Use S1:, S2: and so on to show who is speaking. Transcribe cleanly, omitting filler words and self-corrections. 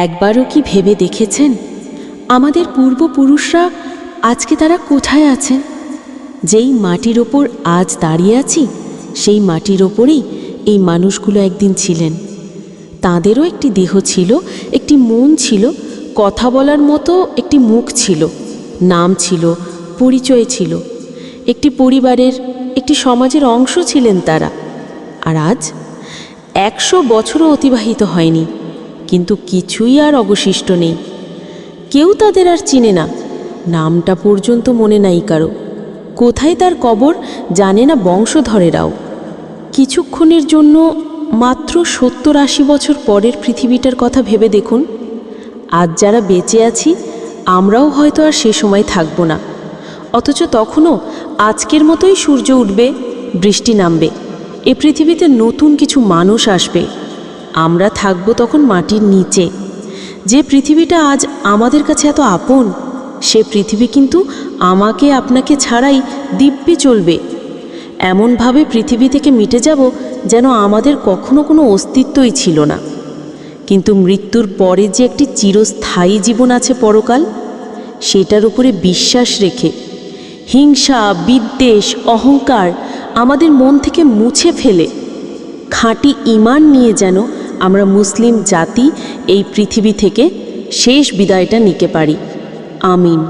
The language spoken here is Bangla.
S1: একবারও কি ভেবে দেখেছেন আমাদের পূর্বপুরুষরা আজকে তারা কোথায় আছেন? যেই মাটির ওপর আজ দাঁড়িয়ে আছি সেই মাটির ওপরেই এই মানুষগুলো একদিন ছিলেন। তাঁদেরও একটি দেহ ছিল, একটি মন ছিল, কথা বলার মতো একটি মুখ ছিল, নাম ছিল, পরিচয় ছিল, একটি পরিবারের, একটি সমাজের অংশ ছিলেন তারা। আর আজ 100 বছরও অতিবাহিত হয়নি, কিন্তু কিছুই আর অবশিষ্ট নেই। কেউ তাদের আর চিনে না, নামটা পর্যন্ত মনে নাই কারো। কোথায় তার কবর জানে না বংশধরেরাও। কিছুক্ষণের জন্য মাত্র 70-80 বছর পরের পৃথিবীটার কথা ভেবে দেখুন। আজ যারা বেঁচে আছি আমরাও হয়তো আর সে সময় থাকব না, অথচ তখনও আজকের মতোই সূর্য উঠবে, বৃষ্টি নামবে, এ পৃথিবীতে নতুন কিছু মানুষ আসবে। আমরা থাকব তখন মাটির নিচে। যে পৃথিবীটা আজ আমাদের কাছে এত আপন, সে পৃথিবী কিন্তু আমাকে আপনাকে ছাড়াই দিব্যে চলবে। এমনভাবে পৃথিবী থেকে মিটে যাব যেন আমাদের কখনো কোনো অস্তিত্বই ছিল না। কিন্তু মৃত্যুর পরে যে একটি চিরস্থায়ী জীবন আছে পরকাল, সেটার উপরে বিশ্বাস রেখে হিংসা, বিদ্বেষ, অহংকার আমাদের মন থেকে মুছে ফেলে খাঁটি ঈমান নিয়ে যেন আমরা মুসলিম জাতি এই পৃথিবী থেকে শেষ বিদায়টা নিতে পারি। আমিন।